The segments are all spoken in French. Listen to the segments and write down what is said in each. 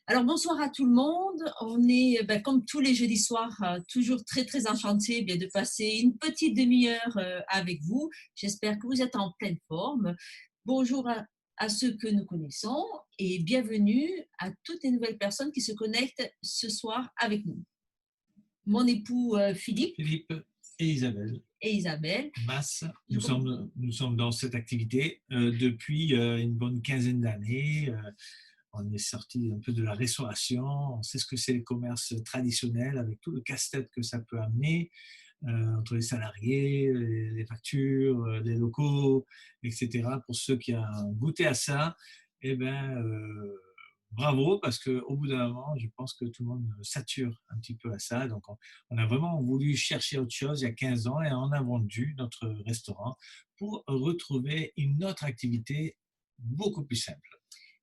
Alors bonsoir à tout le monde. On est, comme tous les jeudis soirs, toujours très très enchantés de passer une petite demi-heure avec vous. J'espère que vous êtes en pleine forme. Bonjour à ceux que nous connaissons et bienvenue à toutes les nouvelles personnes qui se connectent ce soir avec nous. Mon époux Philippe Philippe et Isabelle et Isabelle. Masse, nous sommes dans cette activité depuis une bonne quinzaine d'années. On est sorti un peu de la restauration, on sait ce que c'est le commerce traditionnel avec tout le casse-tête que ça peut amener entre les salariés, les factures, les locaux, etc. Pour ceux qui ont goûté à ça, eh ben, bravo, parce qu'au bout d'un moment, je pense que tout le monde sature un petit peu à ça. Donc, on a vraiment voulu chercher autre chose il y a 15 ans et on a vendu notre restaurant pour retrouver une autre activité beaucoup plus simple.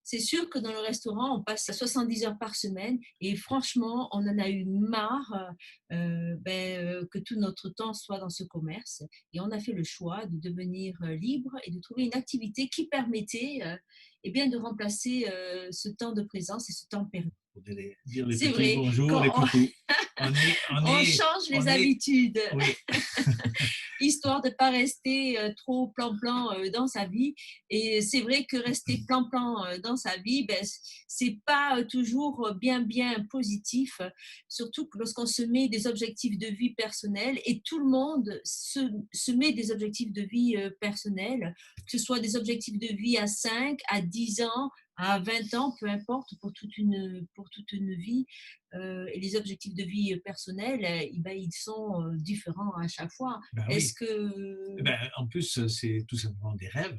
C'est sûr que dans le restaurant, on passe 70 heures par semaine et franchement, on en a eu marre que tout notre temps soit dans ce commerce. Et on a fait le choix de devenir libre et de trouver une activité qui permettait de remplacer ce temps de présence et ce temps perdu. Pour dire les C'est petits vrai, bonjours, quand les coucous. On est, on on est, change les on est, habitudes. oui. Histoire de ne pas rester trop plan-plan dans sa vie. Et c'est vrai que rester plan-plan dans sa vie, c'est pas toujours bien positif, surtout que lorsqu'on se met des objectifs de vie personnels et tout le monde se met des objectifs de vie personnels, que ce soit des objectifs de vie à 5, à 10 ans, à 20 ans, peu importe, pour toute une vie. Et les objectifs de vie personnels, ils sont différents à chaque fois. Ben Est-ce oui. que En plus, c'est tout simplement des rêves.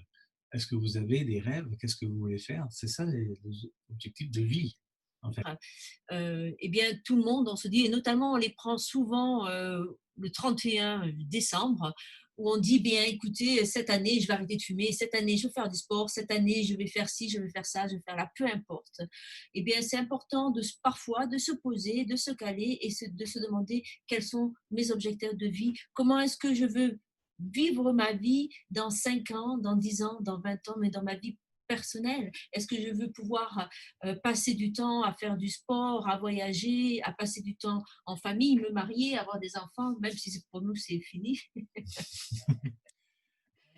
Est-ce que vous avez des rêves? Qu'est-ce que vous voulez faire? C'est ça les objectifs de vie, en fait. tout le monde, on se dit, et notamment on les prend souvent le 31 décembre, où on dit, bien écoutez, cette année je vais arrêter de fumer, cette année je vais faire du sport, cette année je vais faire ci, je vais faire ça, je vais faire là, peu importe. Eh bien, c'est important parfois de se poser, de se caler et de se demander quels sont mes objectifs de vie, comment est-ce que je veux vivre ma vie dans 5 ans, dans 10 ans, dans 20 ans, mais dans ma vie personnelle. Est-ce que je veux pouvoir passer du temps à faire du sport, à voyager, à passer du temps en famille, me marier, avoir des enfants, même si pour nous c'est fini.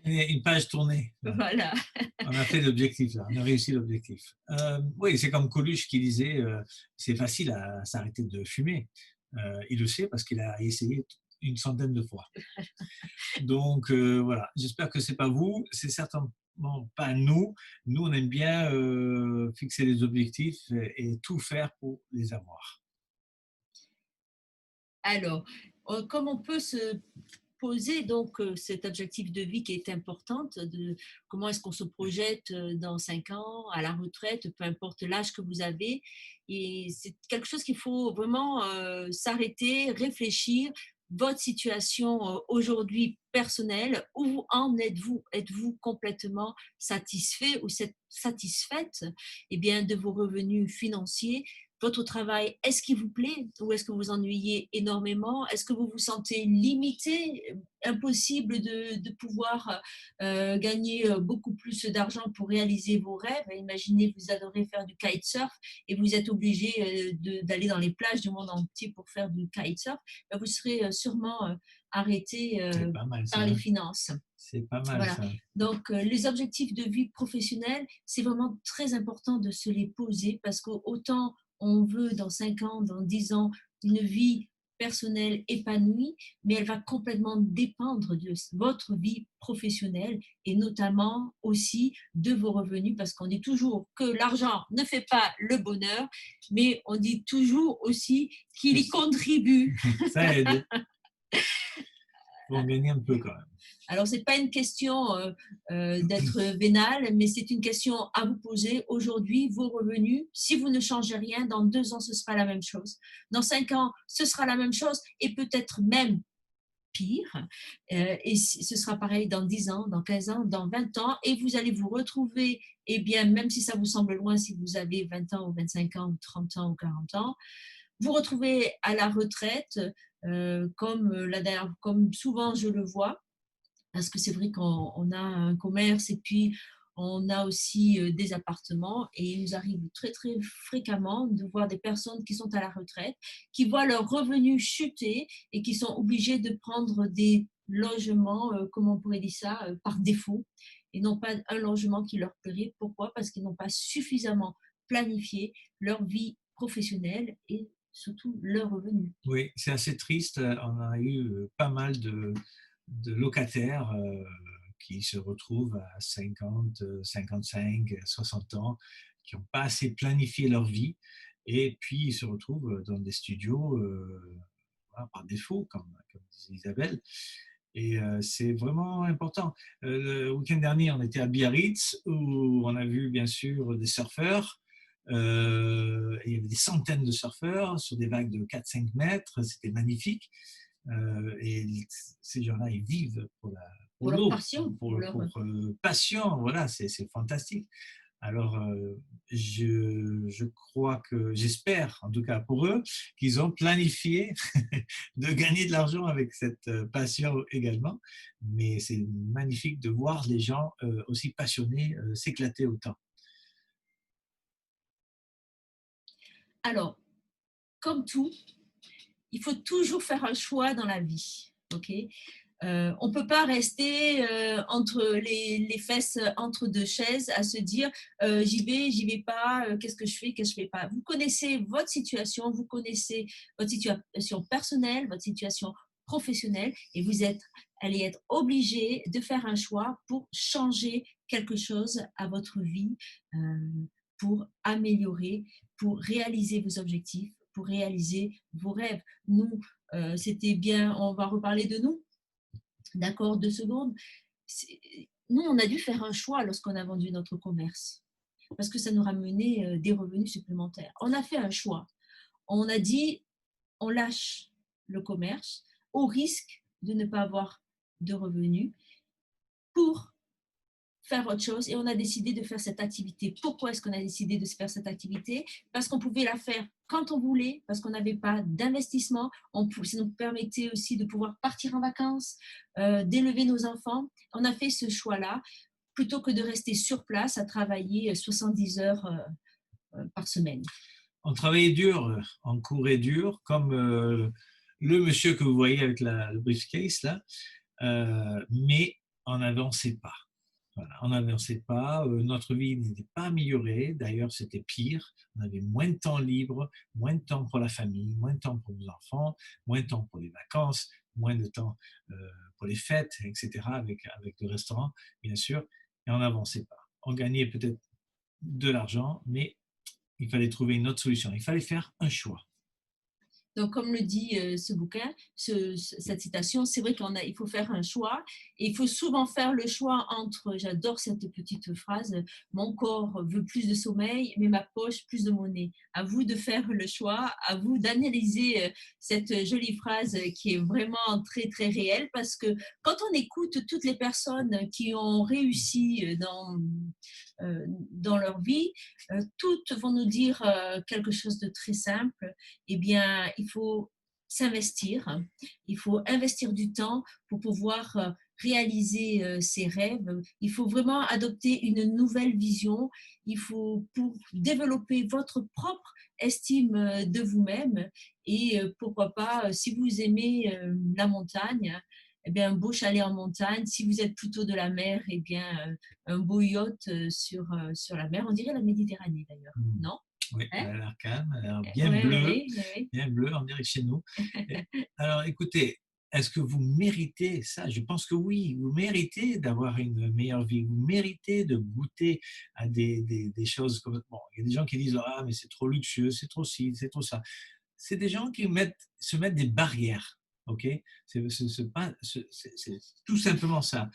Et une page tournée. Voilà. On a fait l'objectif, là. On a réussi l'objectif. Oui, c'est comme Coluche qui disait c'est facile à s'arrêter de fumer. Il le sait parce qu'il a essayé une centaine de fois. Donc voilà, j'espère que c'est pas vous, c'est certainement pas nous. Nous, on aime bien fixer les objectifs et tout faire pour les avoir. Alors, comme on peut se poser donc cet objectif de vie qui est importante, de comment est-ce qu'on se projette dans 5 ans, à la retraite, peu importe l'âge que vous avez. Et c'est quelque chose qu'il faut vraiment s'arrêter, réfléchir. Votre situation aujourd'hui personnelle, où en êtes-vous? Êtes-vous complètement satisfait ou satisfaite de vos revenus financiers? Votre travail, est-ce qu'il vous plaît ou est-ce que vous ennuyez énormément? Est-ce que vous vous sentez limité, impossible de pouvoir gagner beaucoup plus d'argent pour réaliser vos rêves? Imaginez, vous adorez faire du kitesurf et vous êtes obligé d'aller dans les plages du monde entier pour faire du kitesurf. Vous serez sûrement arrêté C'est pas mal par ça, les hein. finances. C'est pas mal Voilà. ça. Donc, les objectifs de vie professionnelle, c'est vraiment très important de se les poser parce qu'autant on veut dans 5 ans, dans 10 ans, une vie personnelle épanouie, mais elle va complètement dépendre de votre vie professionnelle et notamment aussi de vos revenus parce qu'on dit toujours que l'argent ne fait pas le bonheur, mais on dit toujours aussi qu'il y contribue. Ça aide. Faut en gagner un peu quand même. Alors, ce n'est pas une question d'être vénal, mais c'est une question à vous poser. Aujourd'hui, vos revenus, si vous ne changez rien, dans 2 ans, ce sera la même chose. Dans 5 ans, ce sera la même chose et peut-être même pire. Et ce sera pareil dans 10 ans, dans 15 ans, dans 20 ans. Et vous allez vous retrouver, même si ça vous semble loin, si vous avez 20 ans ou 25 ans ou 30 ans ou 40 ans, vous retrouvez à la retraite, comme souvent je le vois, parce que c'est vrai qu'on a un commerce et puis On a aussi des appartements et il nous arrive très très fréquemment de voir des personnes qui sont à la retraite, qui voient leurs revenus chuter et qui sont obligés de prendre des logements, comment on pourrait dire ça, par défaut et non pas un logement qui leur plairait. Pourquoi? Parce qu'ils n'ont pas suffisamment planifié leur vie professionnelle et surtout leurs revenus. Oui, c'est assez triste. On a eu pas mal de locataires qui se retrouvent à 50, 55, 60 ans, qui n'ont pas assez planifié leur vie et puis ils se retrouvent dans des studios voilà, par défaut, comme disait Isabelle. Et c'est vraiment important. Le week-end dernier, on était à Biarritz où on a vu bien sûr des surfeurs. Et il y avait des centaines de surfeurs sur des vagues de 4-5 mètres. C'était magnifique. Et ces gens-là, ils vivent pour Pour leur l'eau, passion, pour leur... passion. Voilà, c'est fantastique. Alors, je crois que, j'espère, en tout cas pour eux, qu'ils ont planifié de gagner de l'argent avec cette passion également. Mais c'est magnifique de voir les gens aussi passionnés s'éclater autant. Alors, comme tout, il faut toujours faire un choix dans la vie. Ok. On ne peut pas rester entre les fesses entre deux chaises à se dire j'y vais pas, qu'est-ce que je fais, qu'est-ce que je fais pas. Vous connaissez votre situation, vous connaissez votre situation personnelle, votre situation professionnelle et allez être obligé de faire un choix pour changer quelque chose à votre vie, euh, pour améliorer, pour réaliser vos objectifs, pour réaliser vos rêves. Nous, c'était bien, on va reparler de nous. D'accord, 2 secondes. Nous, on a dû faire un choix lorsqu'on a vendu notre commerce, parce que ça nous ramenait des revenus supplémentaires. On a fait un choix. On a dit, on lâche le commerce au risque de ne pas avoir de revenus pour faire autre chose et on a décidé de faire cette activité. Pourquoi est-ce qu'on a décidé de faire cette activité? Parce qu'on pouvait la faire quand on voulait, parce qu'on n'avait pas d'investissement. Ça nous permettait aussi de pouvoir partir en vacances, d'élever nos enfants. On a fait ce choix-là plutôt que de rester sur place à travailler 70 heures par semaine. On travaillait dur, on courait dur, comme le monsieur que vous voyez avec le briefcase là, mais on n'avançait pas. Voilà, on n'avançait pas, notre vie n'était pas améliorée, d'ailleurs c'était pire, on avait moins de temps libre, moins de temps pour la famille, moins de temps pour nos enfants, moins de temps pour les vacances, moins de temps pour les fêtes, etc., avec le restaurant, bien sûr, et on n'avançait pas. On gagnait peut-être de l'argent, mais il fallait trouver une autre solution, il fallait faire un choix. Donc, comme le dit ce bouquin, cette citation, c'est vrai qu'il faut faire un choix et il faut souvent faire le choix entre, j'adore cette petite phrase, mon corps veut plus de sommeil, mais ma poche plus de monnaie. À vous de faire le choix, à vous d'analyser cette jolie phrase qui est vraiment très, très réelle parce que quand on écoute toutes les personnes qui ont réussi dans leur vie, toutes vont nous dire quelque chose de très simple. Eh bien, il faut s'investir, il faut investir du temps pour pouvoir réaliser ses rêves. Il faut vraiment adopter une nouvelle vision. Il faut pour développer votre propre estime de vous-même et pourquoi pas, si vous aimez la montagne, eh bien, un beau chalet en montagne. Si vous êtes plutôt de la mer, eh bien, un beau yacht sur la mer. On dirait la Méditerranée d'ailleurs, non? Oui, elle Hein? a l'air calme, elle a l'air Oui, oui, oui. bien bleu, on dirait chez nous. Alors écoutez, est-ce que vous méritez ça? Je pense que oui, vous méritez d'avoir une meilleure vie, vous méritez de goûter à des choses comme... Bon, il y a des gens qui disent, ah, mais c'est trop luxueux, c'est trop ci, c'est trop ça. C'est des gens qui se mettent des barrières, ok? C'est tout simplement ça.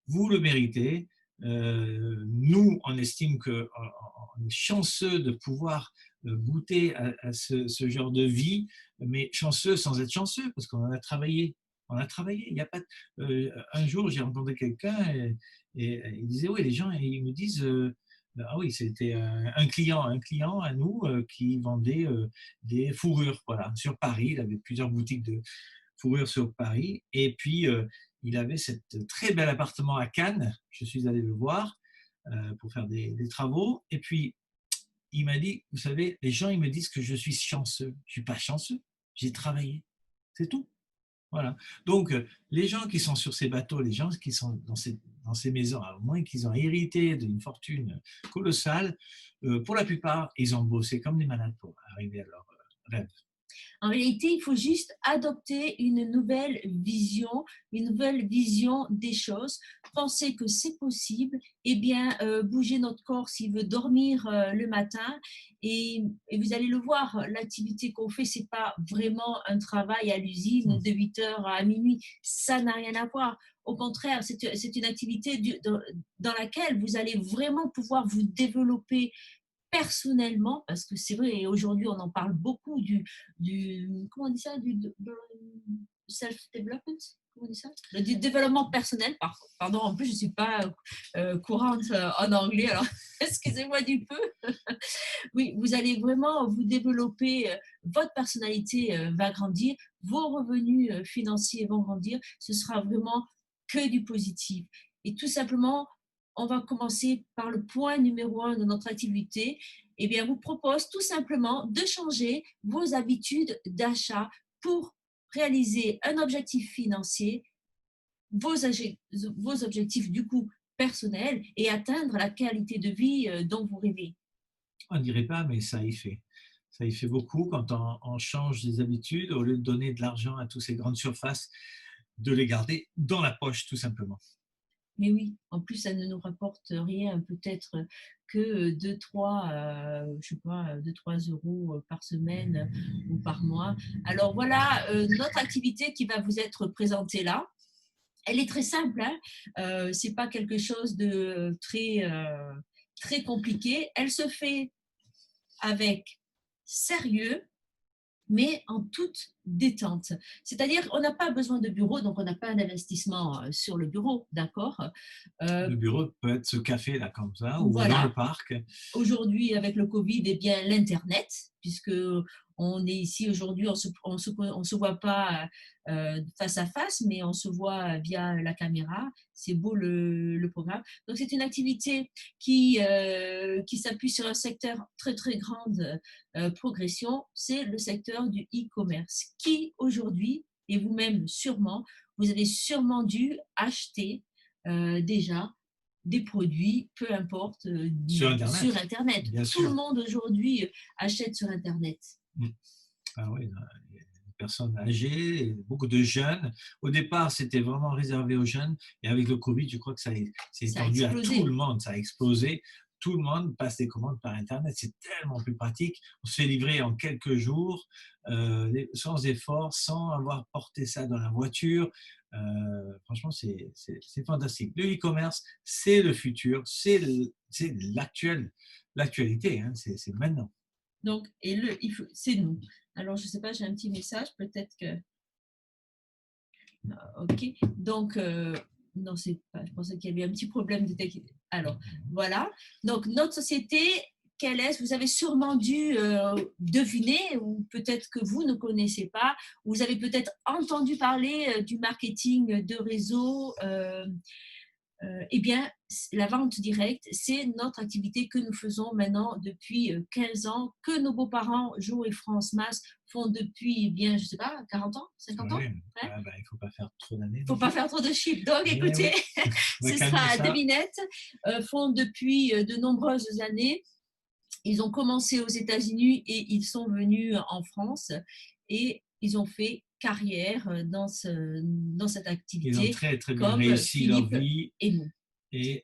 Vous le méritez. Nous, on estime qu'on est chanceux de pouvoir goûter à ce genre de vie, mais chanceux sans être chanceux, parce qu'on en a travaillé. On a travaillé. Il y a pas, un jour, j'ai rencontré quelqu'un et il disait, oui, les gens, ils me disent, ah oui, c'était un client à nous qui vendait des fourrures, voilà, sur Paris. Il avait plusieurs boutiques de fourrures sur Paris. Et puis, il avait cet très bel appartement à Cannes. Je suis allé le voir. pour faire des travaux. Et puis, il m'a dit, vous savez, les gens, ils me disent que je suis chanceux. Je ne suis pas chanceux, j'ai travaillé, c'est tout. Voilà. Donc, les gens qui sont sur ces bateaux, les gens qui sont dans ces maisons, à moins qu'ils ont hérité d'une fortune colossale, pour la plupart, ils ont bossé comme des malades pour arriver à leur rêve. En réalité, il faut juste adopter une nouvelle vision des choses, penser que c'est possible, et bien bouger notre corps s'il veut dormir le matin. Et vous allez le voir, l'activité qu'on fait, c'est pas vraiment un travail à l'usine de 8 heures à minuit. Ça n'a rien à voir. Au contraire, c'est une activité dans laquelle vous allez vraiment pouvoir vous développer personnellement, parce que c'est vrai, et aujourd'hui on en parle beaucoup comment on dit ça, self-development, comment on dit ça, du développement personnel. Pardon, en plus je ne suis pas courante en anglais, alors excusez-moi du peu. Oui, vous allez vraiment vous développer, votre personnalité va grandir, vos revenus financiers vont grandir, ce sera vraiment que du positif. Et tout simplement, on va commencer par le point numéro un de notre activité. Eh bien, vous propose tout simplement de changer vos habitudes d'achat pour réaliser un objectif financier, vos objectifs du coup personnels, et atteindre la qualité de vie dont vous rêvez. On ne dirait pas, mais ça y fait. Ça y fait beaucoup quand on change des habitudes, au lieu de donner de l'argent à toutes ces grandes surfaces, de les garder dans la poche, tout simplement. Mais oui, en plus, ça ne nous rapporte rien, peut-être que 2-3, je sais pas, 2-3 € par semaine ou par mois. Alors voilà, notre activité qui va vous être présentée là. Elle est très simple, hein. C'est pas quelque chose de très compliqué. Elle se fait avec sérieux, mais en toute détente. C'est-à-dire qu'on n'a pas besoin de bureau, donc on n'a pas d'investissement sur le bureau, d'accord. Euh, Le bureau peut être ce café là comme ça, ou dans le voilà, parc. aujourd'hui, avec le Covid, eh bien, l'Internet, puisque on est ici aujourd'hui, on se voit pas face à face, mais on se voit via la caméra. C'est beau le programme. Donc, c'est une activité qui s'appuie sur un secteur très, très grande progression. C'est le secteur du e-commerce, qui aujourd'hui, et vous-même sûrement, vous avez sûrement dû acheter déjà des produits, peu importe, Sur sur Internet, Internet. bien Tout le sûr. monde aujourd'hui achète sur Internet. Mm. Ah oui, il y a des personnes âgées, beaucoup de jeunes. Au départ, c'était vraiment réservé aux jeunes. Et avec le Covid, je crois que ça s'est Ça a étendu à tout le explosé. monde. Ça a explosé. Tout le monde passe des commandes par Internet. C'est tellement plus pratique. On se fait livrer en quelques jours, sans effort, sans avoir porté ça dans la voiture. Franchement, c'est fantastique. Le e-commerce, c'est le futur. C'est l'actualité. Hein, c'est maintenant. Donc, c'est nous. Alors, je ne sais pas, j'ai un petit message, peut-être que. OK. Donc, non, c'est pas. Je pensais qu'il y avait un petit problème de technique. Alors, voilà. Donc, notre société, quelle est-ce? Vous avez sûrement dû deviner, ou peut-être que vous ne connaissez pas. Vous avez peut-être entendu parler du marketing de réseau. Eh bien, la vente directe, c'est notre activité que nous faisons maintenant depuis 15 ans, que nos beaux-parents, Jo et France Mas, font depuis, eh bien, je ne sais pas, 40 ans, 50 ans, Oui, hein. ah bah, il ne faut pas faire trop d'années Il non ne faut pas plus. faire trop de chiffres. Donc, Eh écoutez, oui, on va ce calmer sera ça. devinette, font depuis de nombreuses années. Ils ont commencé aux États-Unis et ils sont venus en France, et ils ont fait carrière dans cette Ils ont activité, très, très bien comme réussi leur Philippe vie et nous. et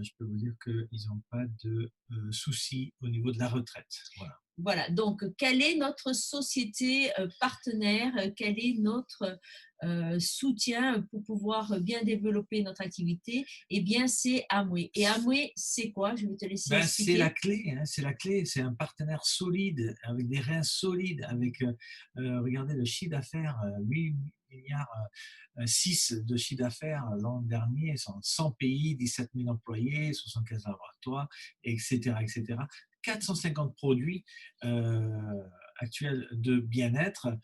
je peux vous dire qu'ils n'ont pas de soucis au niveau de la retraite. Voilà. Voilà, donc quelle est notre société partenaire, quel est notre soutien pour pouvoir bien développer notre activité? Eh bien, c'est Amway. Et Amway, c'est quoi? Je vais te laisser Ben, c'est la expliquer. clé, hein, c'est la clé. C'est un partenaire solide, avec des reins solides, avec, regardez le chiffre d'affaires, 8 milliards, 6 de chiffre d'affaires l'an dernier, 100 pays, 17 000 employés, 75 laboratoires, etc., etc. 450 produits actuels de bien-être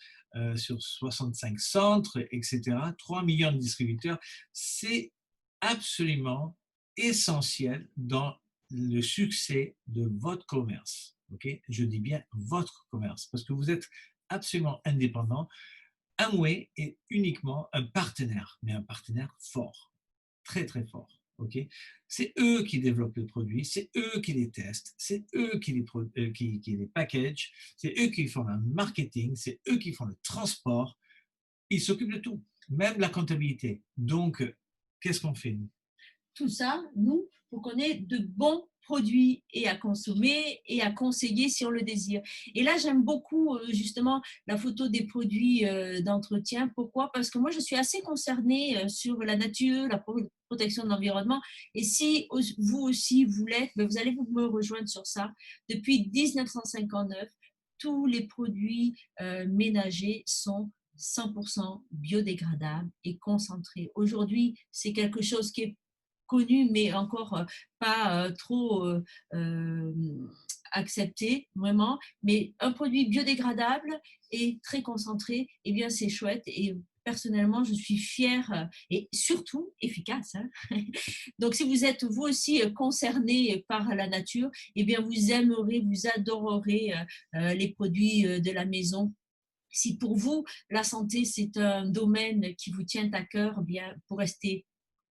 sur 65 centres, etc. 3 millions de distributeurs. C'est absolument essentiel dans le succès de votre commerce. Okay? Je dis bien votre commerce, parce que vous êtes absolument indépendant. Amway est uniquement un partenaire, mais un partenaire fort, très très fort. Okay, c'est eux qui développent les produits, c'est eux qui les testent, c'est eux qui les packagent, c'est eux qui font le marketing, c'est eux qui font le transport. Ils s'occupent de tout, même la comptabilité. Donc, qu'est-ce qu'on fait, nous? Tout ça, nous, pour qu'on ait de bons produits et à consommer et à conseiller si on le désire. Et là, j'aime beaucoup justement la photo des produits d'entretien. Pourquoi? Parce que moi, je suis assez concernée sur la nature, la protection de l'environnement. Et si vous aussi, vous l'êtes, ben, vous allez me rejoindre sur ça. Depuis 1959, tous les produits ménagers sont 100% biodégradables et concentrés. Aujourd'hui, c'est quelque chose qui est connu, mais encore pas trop accepté, vraiment. Mais un produit biodégradable et très concentré, eh bien, c'est chouette. Et personnellement, je suis fière et surtout efficace. Hein. Donc, si vous êtes vous aussi concerné par la nature, eh bien, vous aimerez, vous adorerez les produits de la maison. Si pour vous, la santé, c'est un domaine qui vous tient à cœur, eh bien, pour rester,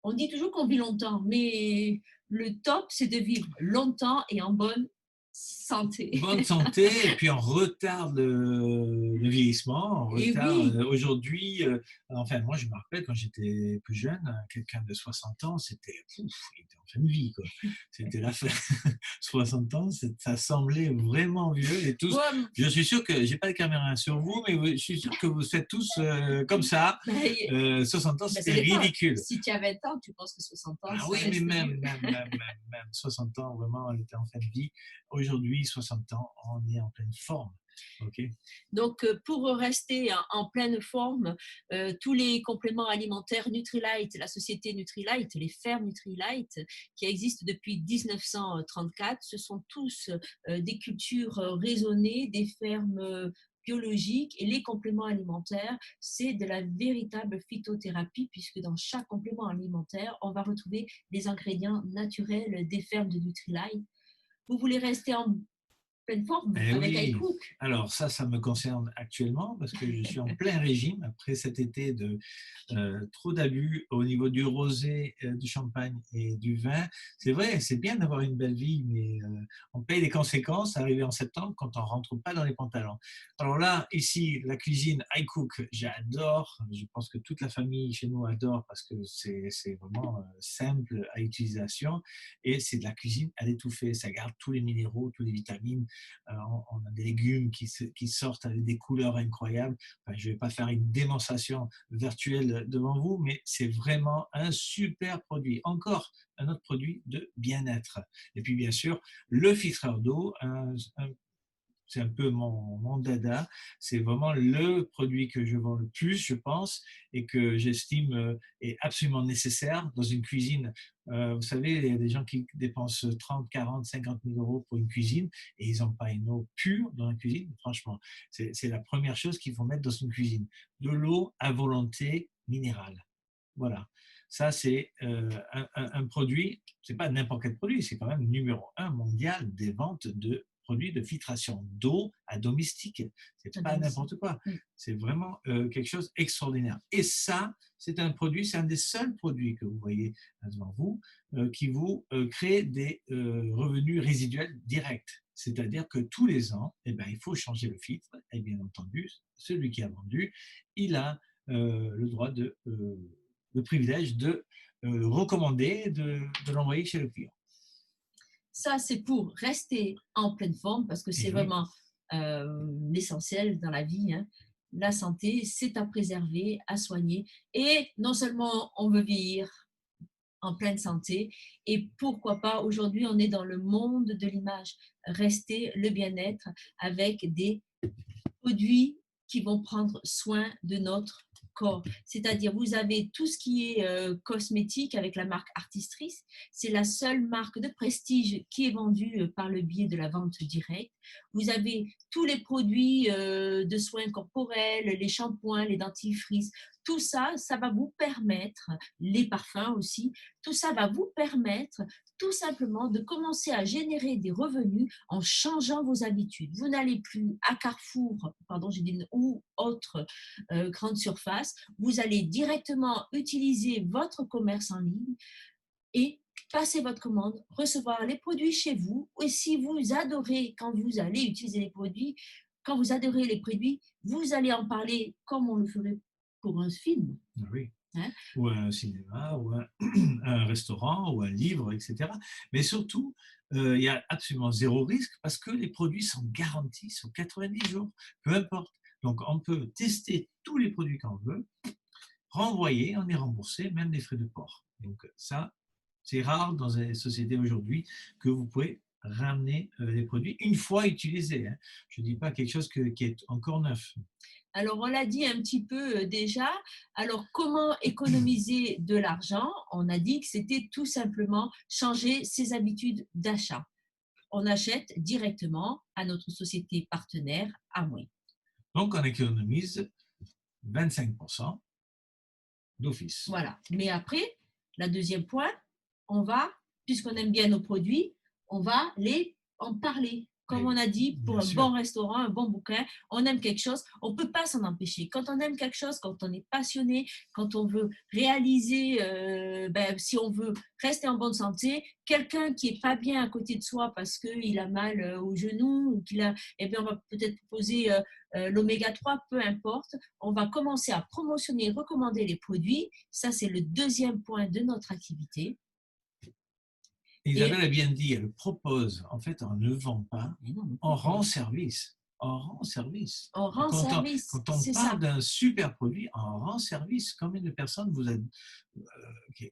on dit toujours qu'on vit longtemps, mais le top, c'est de vivre longtemps et en bonne santé. Bonne santé, et puis on retarde le vieillissement, on Et retarde oui, aujourd'hui, enfin moi je me rappelle quand j'étais plus jeune, quelqu'un de 60 ans, c'était, il était en fin de vie, quoi. C'était la fin. 60 ans, ça semblait vraiment vieux et tous, moi, je suis sûr que, j'ai pas de caméra sur vous, mais je suis sûr que vous faites tous comme ça. ben, 60 ans, ben, ça c'était dépend. ridicule. Si tu as 20 ans, tu penses que 60 ans, Ah ça oui, mais reste vieux. même 60 ans, vraiment, on était en fin de vie. Aujourd'hui, 60 ans, on est en pleine forme. OK? Donc, pour rester en pleine forme, tous les compléments alimentaires Nutrilite, la société Nutrilite, les fermes Nutrilite, qui existent depuis 1934, ce sont tous des cultures raisonnées, des fermes biologiques. Et les compléments alimentaires, c'est de la véritable phytothérapie, puisque dans chaque complément alimentaire, on va retrouver les ingrédients naturels des fermes de Nutrilite. Vous voulez rester en pleine forme Eh avec oui, iCook? alors ça me concerne actuellement parce que je suis en plein régime après cet été de trop d'abus au niveau du rosé, du champagne et du vin. C'est vrai, c'est bien d'avoir une belle vie, mais on paye les conséquences arrivé en septembre quand on ne rentre pas dans les pantalons. Alors là, ici, la cuisine iCook, j'adore. Je pense que toute la famille chez nous adore parce que c'est vraiment simple à utilisation et c'est de la cuisine à l'étouffer. Ça garde tous les minéraux, tous les vitamines. On a des légumes qui sortent avec des couleurs incroyables. Enfin, je ne vais pas faire une démonstration virtuelle devant vous, mais c'est vraiment un super produit. Encore un autre produit de bien-être. Et puis bien sûr, le filtreur d'eau, c'est un peu mon dada. C'est vraiment le produit que je vends le plus, je pense, et que j'estime est absolument nécessaire dans une cuisine. Vous savez, il y a des gens qui dépensent 30, 40, 50 000 euros pour une cuisine et ils n'ont pas une eau pure dans la cuisine. Franchement, c'est la première chose qu'il faut mettre dans une cuisine. De l'eau à volonté minérale. Voilà. Ça, c'est un produit, c'est pas n'importe quel produit, c'est quand même numéro un mondial des ventes de produits de filtration d'eau à domestique. C'est pas n'importe quoi. C'est vraiment quelque chose d'extraordinaire. Et ça, c'est un produit, c'est un des seuls produits que vous voyez devant vous qui vous crée des revenus résiduels directs. C'est-à-dire que tous les ans, eh ben, il faut changer le filtre. Et bien entendu, celui qui a vendu, il a le droit le privilège de recommander, de l'envoyer chez le client. Ça, c'est pour rester en pleine forme parce que c'est Et oui, vraiment l'essentiel dans la vie. Hein. La santé, c'est à préserver, à soigner. Et non seulement on veut vieillir en pleine santé, et pourquoi pas, aujourd'hui, on est dans le monde de l'image. Rester le bien-être avec des produits qui vont prendre soin de notre corps. C'est-à-dire, vous avez tout ce qui est cosmétique avec la marque Artistrice. C'est la seule marque de prestige qui est vendue par le biais de la vente directe. Vous avez tous les produits de soins corporels, les shampoings, les dentifrices. Tout ça, ça va vous permettre, les parfums aussi, tout ça va vous permettre tout simplement de commencer à générer des revenus en changeant vos habitudes. Vous n'allez plus à Carrefour, pardon, j'ai dit, ou autre grande surface. Vous allez directement utiliser votre commerce en ligne et passer votre commande, recevoir les produits chez vous. Et si vous adorez, quand vous allez utiliser les produits, quand vous adorez les produits, vous allez en parler comme on le ferait pour un film. Oui. Hein. Ou un cinéma, ou un restaurant, ou un livre, etc. Mais surtout, il y a absolument zéro risque parce que les produits sont garantis sur 90 jours, peu importe. Donc, on peut tester tous les produits qu'on veut, renvoyer, on est remboursé, même les frais de port. Donc, ça, c'est rare dans les sociétés aujourd'hui que vous pouvez ramener les produits une fois utilisés. Hein. Je ne dis pas quelque chose qui est encore neuf. Alors, on l'a dit un petit peu déjà. Alors, comment économiser de l'argent? On a dit que c'était tout simplement changer ses habitudes d'achat. On achète directement à notre société partenaire Amway. Donc, on économise 25% d'office. Voilà. Mais après, le deuxième point, on va, puisqu'on aime bien nos produits, on va les en parler. Comme on a dit, pour un bon restaurant, un bon bouquin, on aime quelque chose, on ne peut pas s'en empêcher. Quand on aime quelque chose, quand on est passionné, quand on veut réaliser, si on veut rester en bonne santé, quelqu'un qui n'est pas bien à côté de soi parce qu'il a mal au genou, ou qu'il a, eh bien, on va peut-être proposer l'oméga 3, peu importe. On va commencer à promotionner, recommander les produits. Ça, c'est le deuxième point de notre activité. Isabelle a bien dit, elle propose, en fait, on ne vend pas, on rend service. On rend service. On rend service. Quand on parle d'un super produit, on rend service. Combien de personnes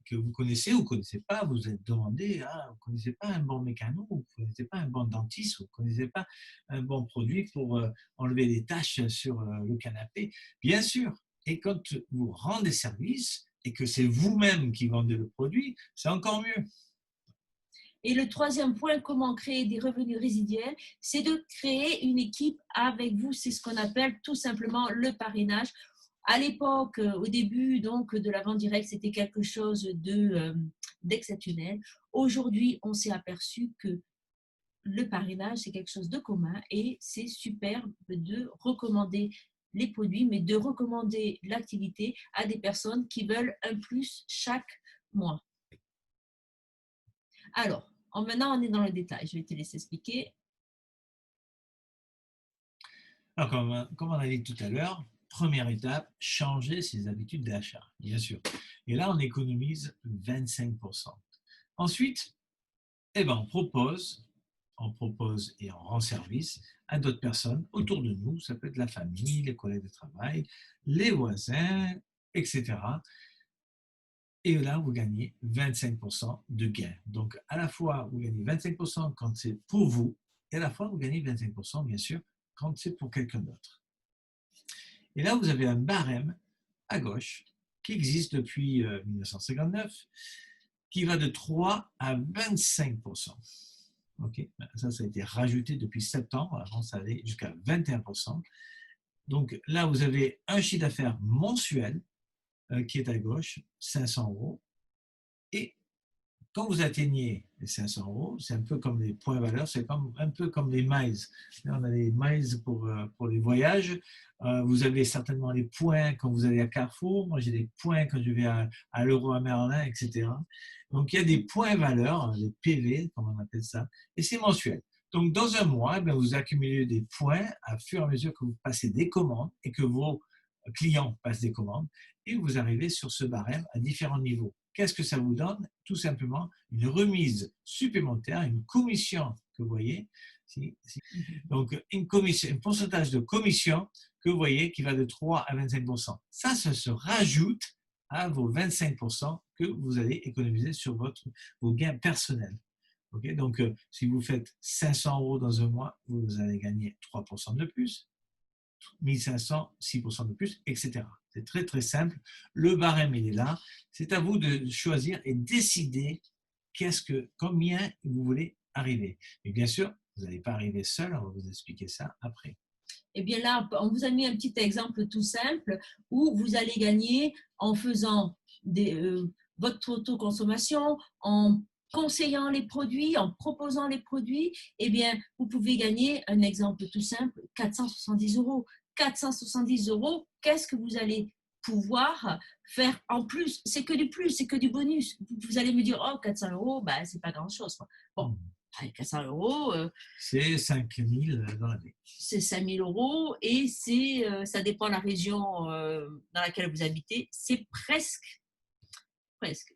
que vous connaissez ou ne connaissez pas, vous êtes demandé, vous ne connaissez pas un bon mécano, vous ne connaissez pas un bon dentiste, vous ne connaissez pas un bon produit pour enlever les taches sur le canapé. Bien sûr. Et quand vous rendez service et que c'est vous-même qui vendez le produit, c'est encore mieux. Et le troisième point, comment créer des revenus résiduels, c'est de créer une équipe avec vous. C'est ce qu'on appelle tout simplement le parrainage. À l'époque, au début donc, de la vente directe, c'était quelque chose d'exceptionnel. Aujourd'hui, on s'est aperçu que le parrainage, c'est quelque chose de commun et c'est super de recommander les produits, mais de recommander l'activité à des personnes qui veulent un plus chaque mois. Alors, maintenant, on est dans le détail. Je vais te laisser expliquer. Alors, comme on a dit tout à l'heure, première étape, changer ses habitudes d'achat, bien sûr. Et là, on économise 25%. Ensuite, on propose et on rend service à d'autres personnes autour de nous. Ça peut être la famille, les collègues de travail, les voisins, etc. Et là, vous gagnez 25% de gain. Donc, à la fois, vous gagnez 25% quand c'est pour vous, et à la fois, vous gagnez 25%, bien sûr, quand c'est pour quelqu'un d'autre. Et là, vous avez un barème à gauche qui existe depuis 1959, qui va de 3 à 25%. Okay. Ça a été rajouté depuis septembre, avant ça allait jusqu'à 21%. Donc là, vous avez un chiffre d'affaires mensuel qui est à gauche, 500 €. Et quand vous atteignez les 500 €, c'est un peu comme les points valeurs, c'est un peu comme les miles. Là, on a les miles pour les voyages. Vous avez certainement les points quand vous allez à Carrefour. Moi, j'ai des points quand je vais à Leroy Merlin, etc. Donc, il y a des points valeurs, les PV, comme on appelle ça, et c'est mensuel. Donc, dans un mois, vous accumulez des points à fur et à mesure que vous passez des commandes et que vos clients passent des commandes, et vous arrivez sur ce barème à différents niveaux. Qu'est-ce que ça vous donne? Tout simplement une remise supplémentaire, une commission que vous voyez. Donc, un pourcentage de commission que vous voyez qui va de 3 à 25%. Ça se rajoute à vos 25% que vous allez économiser sur vos gains personnels. Okay? Donc, si vous faites 500 € dans un mois, vous allez gagner 3% de plus. 1500, 6% de plus, etc. C'est très, très simple. Le barème, il est là. C'est à vous de choisir et décider combien vous voulez arriver. Et bien sûr, Vous n'allez pas arriver seul, on va vous expliquer ça après. Eh bien là, on vous a mis un petit exemple tout simple où vous allez gagner en faisant votre autoconsommation, en conseillant les produits, en proposant les produits. Eh bien, vous pouvez gagner, un exemple tout simple, 470 euros. 470 euros, qu'est-ce que vous allez pouvoir faire en plus? C'est que du plus, c'est que du bonus. Vous allez me dire, oh, 400 euros, bah, c'est pas grand-chose. Bon, 400 euros, c'est 5 000 dans l'année. c'est 5 000 euros et ça dépend de la région dans laquelle vous habitez, c'est presque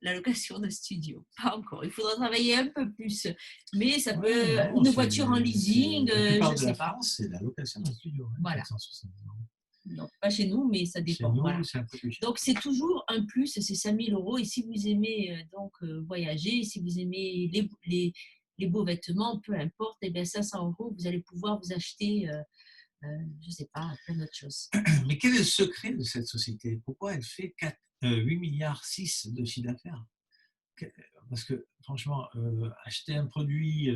la location d'un studio. Pas encore, il faudra travailler un peu plus, mais ça peut, non, une voiture en leasing, la je plupart ne de sais la pas. France, c'est la location d'un studio, Voilà. 470 euros. Non, pas chez nous, mais ça Chez dépend. nous, Voilà. c'est un peu plus cher. Donc, c'est toujours un plus, c'est 5 000 euros. Et si vous aimez voyager, si vous aimez les beaux vêtements, peu importe, eh bien 500 euros, vous allez pouvoir vous acheter, je ne sais pas, plein d'autres choses. Mais quel est le secret de cette société? Pourquoi elle fait 8 milliards 6 de chiffre d'affaires? Parce que franchement, acheter un produit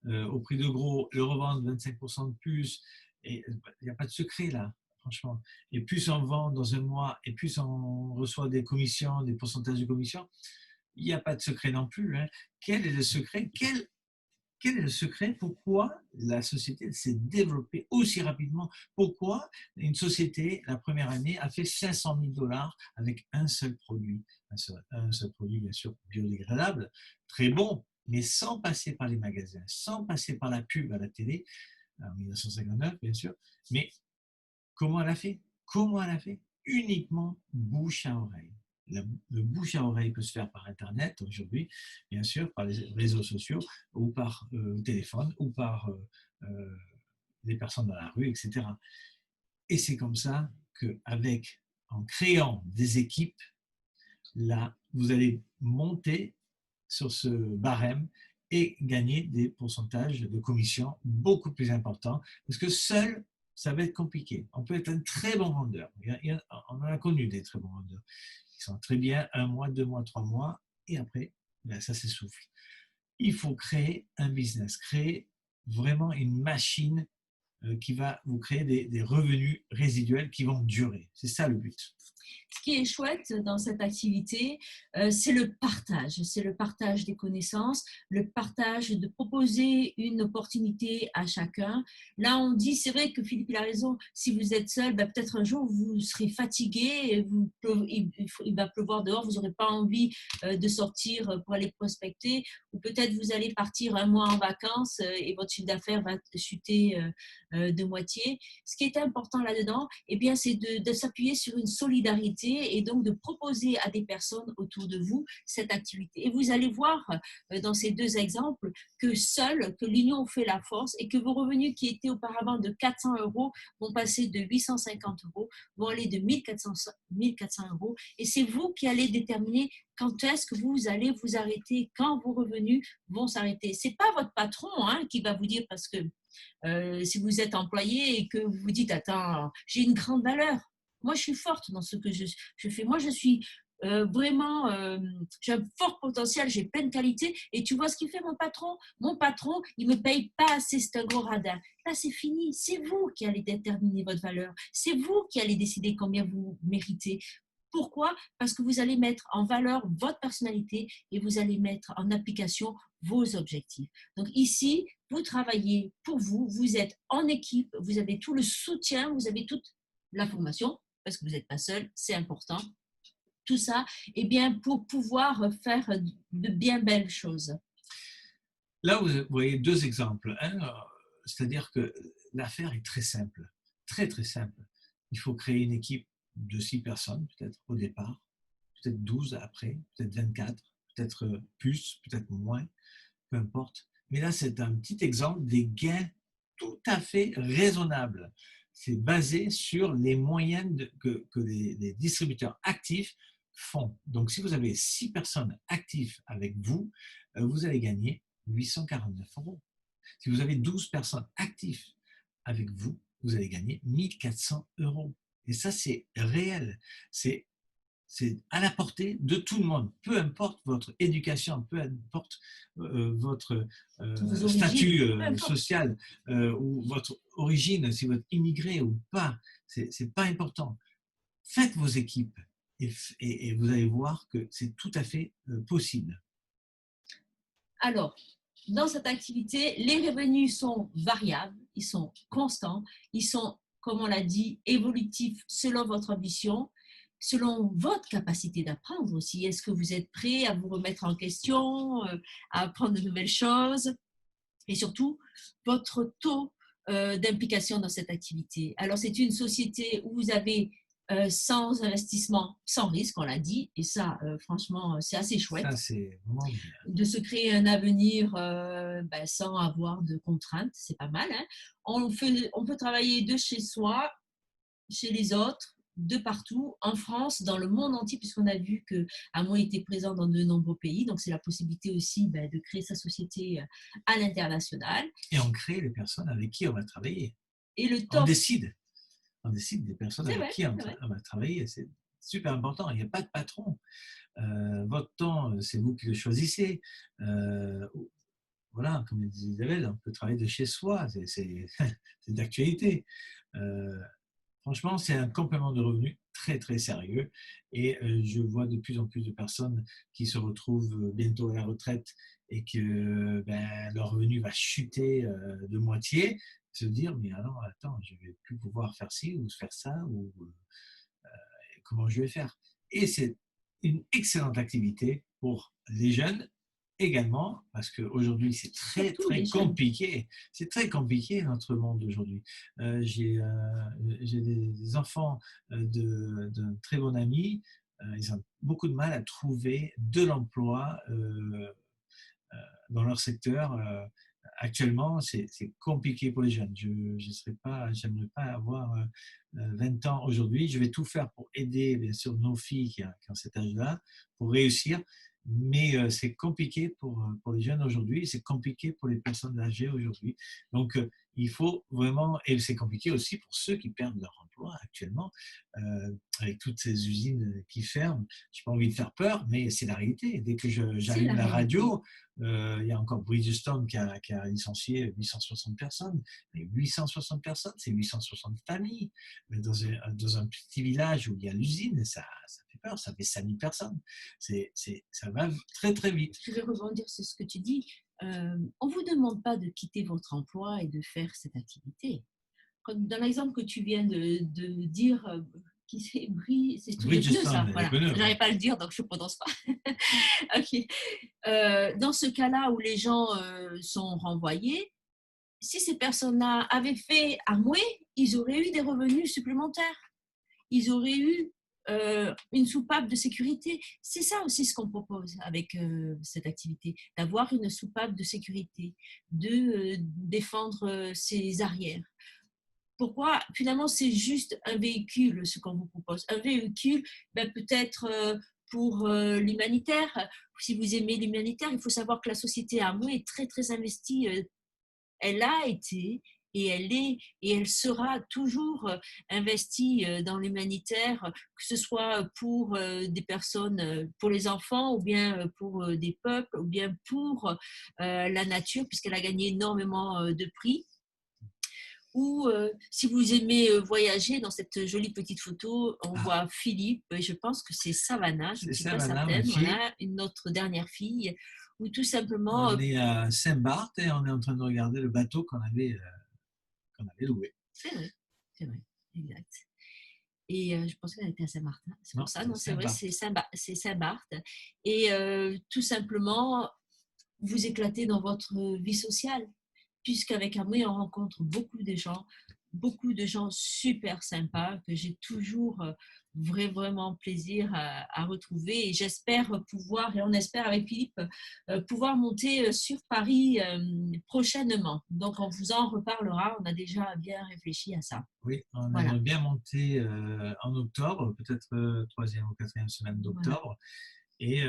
au prix de gros, le revendre 25% de plus, il n'y a pas de secret là, franchement. Et plus on vend dans un mois, et plus on reçoit des commissions, des pourcentages de commissions, il n'y a pas de secret non plus. Hein. Quel est le secret? Quel est le secret? Pourquoi la société s'est développée aussi rapidement? Pourquoi une société, la première année, a fait 500 000 dollars avec un seul produit? Un seul produit, bien sûr, biodégradable, très bon, mais sans passer par les magasins, sans passer par la pub à la télé, en 1959, bien sûr. Mais comment elle a fait? Comment elle a fait? Uniquement bouche à oreille. Le bouche à oreille peut se faire par Internet aujourd'hui, bien sûr, par les réseaux sociaux, ou par téléphone, ou par les personnes dans la rue, etc. Et c'est comme ça qu'avec, en créant des équipes, là, vous allez monter sur ce barème et gagner des pourcentages de commission beaucoup plus importants, parce que seul, ça va être compliqué. On peut être un très bon vendeur. On en a connu des très bons vendeurs. Ils sont très bien 1 mois, 2 mois, 3 mois, et après, ben, ça s'essouffle. Il faut créer un business, créer vraiment une machine qui va vous créer des revenus résiduels qui vont durer. C'est ça le but. Ce qui est chouette dans cette activité, c'est le partage. C'est le partage des connaissances, le partage de proposer une opportunité à chacun. Là, on dit, c'est vrai que Philippe il a raison, si vous êtes seul, ben, peut-être un jour vous serez fatigué, il va pleuvoir dehors, vous n'aurez pas envie de sortir pour aller prospecter, ou peut-être vous allez partir un mois en vacances et votre chiffre d'affaires va chuter de moitié. Ce qui est important là-dedans, eh bien, c'est de s'appuyer sur une solidarité et donc de proposer à des personnes autour de vous cette activité. Et vous allez voir dans ces deux exemples que l'union fait la force et que vos revenus qui étaient auparavant de 400 euros vont passer de 850 euros, vont aller de 1400 euros. Et c'est vous qui allez déterminer quand est-ce que vous allez vous arrêter, quand vos revenus vont s'arrêter. C'est pas votre patron qui va vous dire, parce que si vous êtes employé et que vous vous dites, attends, j'ai une grande valeur. Moi, je suis forte dans ce que je fais. Moi, je suis vraiment, j'ai un fort potentiel, j'ai plein de qualités. Et tu vois ce qu'il fait, mon patron? Mon patron, il ne me paye pas assez, c'est un gros radin. Là, c'est fini. C'est vous qui allez déterminer votre valeur. C'est vous qui allez décider combien vous méritez. Pourquoi? Parce que vous allez mettre en valeur votre personnalité et vous allez mettre en application vos objectifs. Donc ici, vous travaillez pour vous, vous êtes en équipe, vous avez tout le soutien, vous avez toute la formation, parce que vous n'êtes pas seul, c'est important. Tout ça, eh bien, pour pouvoir faire de bien belles choses. Là, vous voyez deux exemples. C'est-à-dire que l'affaire est très simple, très très simple. Il faut créer une équipe de 6 personnes, peut-être au départ, peut-être 12 après, peut-être 24, peut-être plus, peut-être moins, peu importe. Mais là, c'est un petit exemple des gains tout à fait raisonnables. C'est basé sur les moyennes que les distributeurs actifs font. Donc, si vous avez 6 personnes actives avec vous, vous allez gagner 849 euros. Si vous avez 12 personnes actives avec vous, vous allez gagner 1400 euros. Et ça, c'est réel. C'est c'est à la portée de tout le monde, peu importe votre éducation, peu importe votre Vos origines, statut peu importe. social ou votre origine, si vous êtes immigré ou pas, c'est pas important. Faites vos équipes et vous allez voir que c'est tout à fait possible. Alors, dans cette activité, les revenus sont variables, ils sont constants, ils sont, comme on l'a dit, évolutifs selon votre ambition, selon votre capacité d'apprendre aussi. Est-ce que vous êtes prêt à vous remettre en question, à apprendre de nouvelles choses et surtout votre taux d'implication dans cette activité. Alors, c'est une société où vous avez sans investissement, sans risque, on l'a dit, et ça, franchement, c'est assez Ça, chouette c'est vraiment bien. de se créer un avenir sans avoir de contraintes, c'est pas mal. Hein. On peut travailler de chez soi, chez les autres, de partout, en France, dans le monde entier, puisqu'on a vu que Amway était présent dans de nombreux pays. Donc, c'est la possibilité aussi de créer sa société à l'international. Et on crée les personnes avec qui on va travailler. Et le On top, décide. On décide des personnes c'est avec vrai, qui c'est vrai. on va travailler. C'est super important. Il n'y a pas de patron. Votre temps, c'est vous qui le choisissez. Euh, voilà, comme disait Isabelle, on peut travailler de chez soi. C'est d'actualité. Euh, Franchement, c'est un complément de revenu très très sérieux et je vois de plus en plus de personnes qui se retrouvent bientôt à la retraite et que leur revenu va chuter de moitié, se dire mais alors attends, je vais plus pouvoir faire ci ou faire ça ou comment je vais faire. Et c'est une excellente activité pour les jeunes également, parce qu'aujourd'hui c'est très Surtout les très jeunes. compliqué. C'est très compliqué notre monde aujourd'hui. J'ai des enfants d'un très bon ami. Ils ont beaucoup de mal à trouver de l'emploi dans leur secteur. Actuellement, c'est compliqué pour les jeunes. J'aimerais pas avoir 20 ans aujourd'hui. Je vais tout faire pour aider, bien sûr, nos filles qui ont cet âge-là, pour réussir. Mais c'est compliqué pour les jeunes aujourd'hui, c'est compliqué pour les personnes âgées aujourd'hui. Donc, il faut vraiment, et c'est compliqué aussi pour ceux qui perdent leur emploi actuellement, avec toutes ces usines qui ferment. Je n'ai pas envie de faire peur, mais c'est la réalité. Dès que C'est la j'allume la réalité. radio, il y a encore Bridgestone qui a licencié 860 personnes. Mais 860 personnes, c'est 860 familles. Mais dans un petit village où il y a l'usine, ça fait peur, ça fait 5000 personnes. Ça va très très vite. Je vais rebondir sur ce que tu dis. On ne vous demande pas de quitter votre emploi et de faire cette activité. Comme dans l'exemple que tu viens de dire, qui c'est c'est sur les pneus, ça. Bridgestone, les Voilà. pneus, J'arrive ouais. pas à le dire, donc je ne prononce pas. Ok. Dans ce cas-là où les gens sont renvoyés, si ces personnes-là avaient fait Amway, ils auraient eu des revenus supplémentaires. Ils auraient eu une soupape de sécurité. C'est ça aussi ce qu'on propose avec cette activité, d'avoir une soupape de sécurité, de défendre ses arrières. Pourquoi finalement c'est juste un véhicule ce qu'on vous propose. Un véhicule, peut-être pour l'humanitaire. Si vous aimez l'humanitaire, il faut savoir que la société Amway est très très investie. Elle a été et elle est et elle sera toujours investie dans l'humanitaire, que ce soit pour des personnes, pour les enfants, ou bien pour des peuples, ou bien pour la nature, puisqu'elle a gagné énormément de prix. Ou si vous aimez voyager, dans cette jolie petite photo, on Ah, voit Philippe, et je pense que c'est Savannah, je ne c'est suis ça, pas Vanna, ma certaine, fille. voilà, une autre dernière fille, ou tout simplement, On est à Saint-Barth et on est en train de regarder le bateau qu'on avait loué. c'est vrai, exact. Et je pensais qu'elle était à Saint-Martin, c'est pour Non, ça, c'est non, c'est vrai, Saint-Barth. C'est Saint-Barth. Et tout simplement, vous éclatez dans votre vie sociale, puisqu'avec Amway, on rencontre beaucoup de gens super sympas que j'ai toujours vraiment plaisir à retrouver. Et j'espère pouvoir, et on espère avec Philippe, pouvoir monter sur Paris prochainement. Donc, on vous en reparlera. On a déjà bien réfléchi à ça. Oui, on Voilà, aimerait bien monter en octobre, peut-être troisième ou quatrième semaine voilà. d'octobre. Et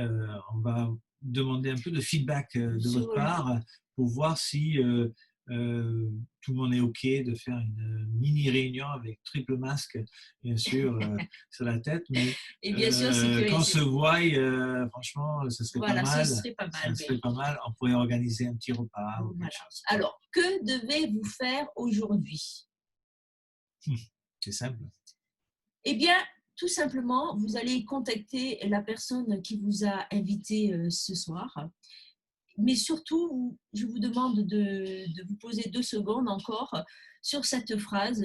on va demander un peu de feedback de votre Sur le, part pour voir si tout le monde est OK de faire une mini réunion avec triple masque, bien sûr, sur la tête. Mais Et bien sûr, quand on se sécuriser. voit, franchement, ce serait pas Voilà, ce mal. serait pas Ça mal. serait pas mal. On pourrait organiser un petit repas ou quelque Voilà. chose. Alors, que devez-vous faire aujourd'hui? C'est simple. Eh bien, tout simplement, vous allez contacter la personne qui vous a invité ce soir. Mais surtout, je vous demande de vous poser 2 secondes encore sur cette phrase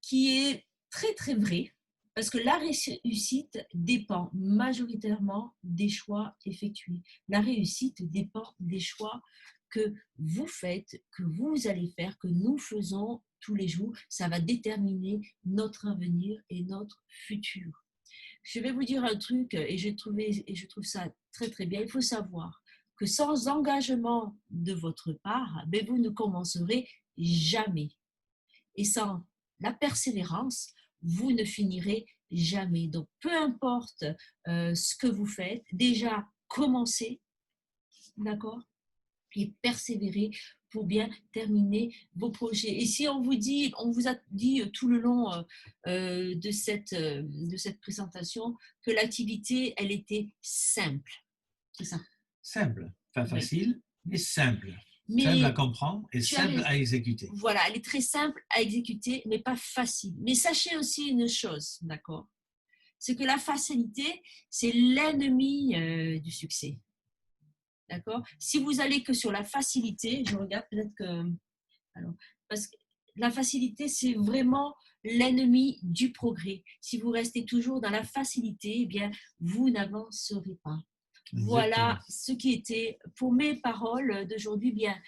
qui est très très vraie. Parce que la réussite dépend majoritairement des choix effectués. La réussite dépend des choix que vous faites, que vous allez faire, que nous faisons tous les jours. Ça va déterminer notre avenir et notre futur. Je vais vous dire un truc et je trouve ça très très bien. Il faut savoir que sans engagement de votre part, ben vous ne commencerez jamais. Et sans la persévérance, vous ne finirez jamais. Donc, peu importe ce que vous faites, déjà commencez, d'accord, et persévérer pour bien terminer vos projets. Et si on vous a dit tout le long de cette présentation que l'activité, elle était simple, c'est ça. Simple, pas Oui. facile, mais simple. Simple à Mais comprendre et tu as simple raison. à exécuter. Voilà, elle est très simple à exécuter, mais pas facile. Mais sachez aussi une chose, d'accord? C'est que la facilité, c'est l'ennemi du succès. D'accord? Si vous allez que sur la facilité, je regarde peut-être que. Alors, parce que la facilité, c'est vraiment l'ennemi du progrès. Si vous restez toujours dans la facilité, eh bien, vous n'avancerez pas. Exactement. Voilà ce qui était pour mes paroles d'aujourd'hui. Bien,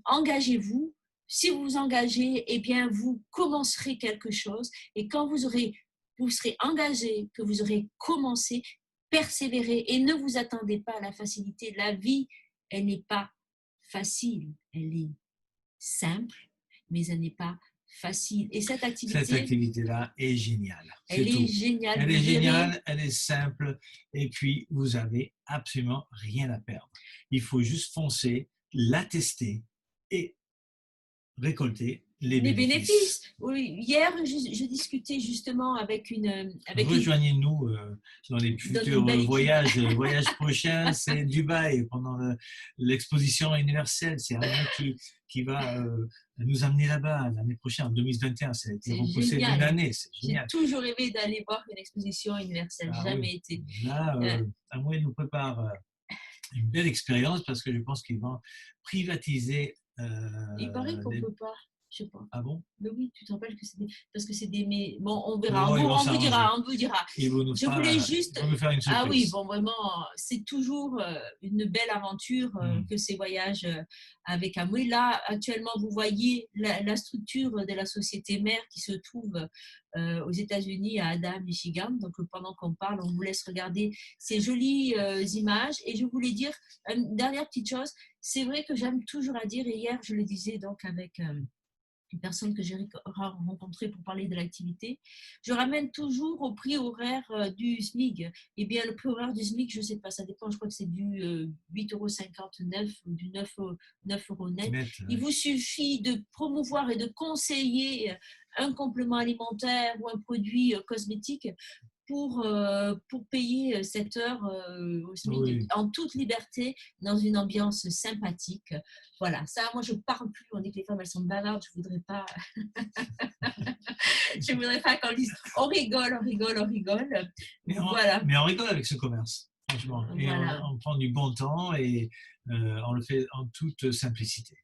engagez-vous. Si vous vous engagez, eh bien, vous commencerez quelque chose. Et quand vous serez engagé, que vous aurez commencé, persévérez et ne vous attendez pas à la facilité. La vie, elle n'est pas facile. Elle est simple, mais elle n'est pas facile. Et cette Cette activité, activité-là est géniale. C'est elle est tout. géniale. Elle Vous est verrez. géniale, elle est simple, et puis vous avez absolument rien à perdre. Il faut juste foncer, la tester et récolter les Les bénéfices. bénéfices. Oui, hier, je discutais justement avec une Rejoignez-nous dans les dans futurs une belle équipe. voyages prochains. C'est Dubaï pendant l'exposition universelle. C'est Arnaud qui va nous amener là-bas l'année prochaine, en 2021. Ça a été C'est repoussé d'une génial. année. C'est J'ai génial. toujours rêvé d'aller voir une exposition universelle. Ah Jamais oui. été. Là, Amway nous prépare une belle expérience parce que je pense qu'ils vont privatiser. Il paraît qu'on ne les... peut pas. Je sais pas. Ah bon? Mais oui, tu te rappelles que c'est des. Parce que c'est des. Mais bon, on verra. Oh, ils vont On vous s'arranger. dira. On vous dira. Ils vont nous Je voulais faire, juste. ils vont nous faire une Ah oui, surprise. bon, vraiment, c'est toujours une belle aventure que ces voyages avec Amway. Là, actuellement, vous voyez la structure de la société mère qui se trouve aux États-Unis, à Adam, Michigan. Donc, pendant qu'on parle, on vous laisse regarder ces jolies images. Et je voulais dire une dernière petite chose. C'est vrai que j'aime toujours à dire, et hier, je le disais donc avec une personne que j'ai rencontrée pour parler de l'activité, je ramène toujours au prix horaire du SMIC. Eh bien, le prix horaire du SMIC, je ne sais pas, ça dépend, je crois que c'est du 8,59 € ou du 9 € net. Il vous suffit de promouvoir et de conseiller un complément alimentaire ou un produit cosmétique pour payer cette heure au SMIC Oui. en toute liberté, dans une ambiance sympathique. Voilà, ça, moi, je ne parle plus. On dit que les femmes, elles sont bavardes. Je ne voudrais pas, je voudrais pas qu'on dise on rigole, on rigole, on rigole. Voilà. Mais on rigole avec ce commerce, franchement. Et Voilà. on prend du bon temps et on le fait en toute simplicité.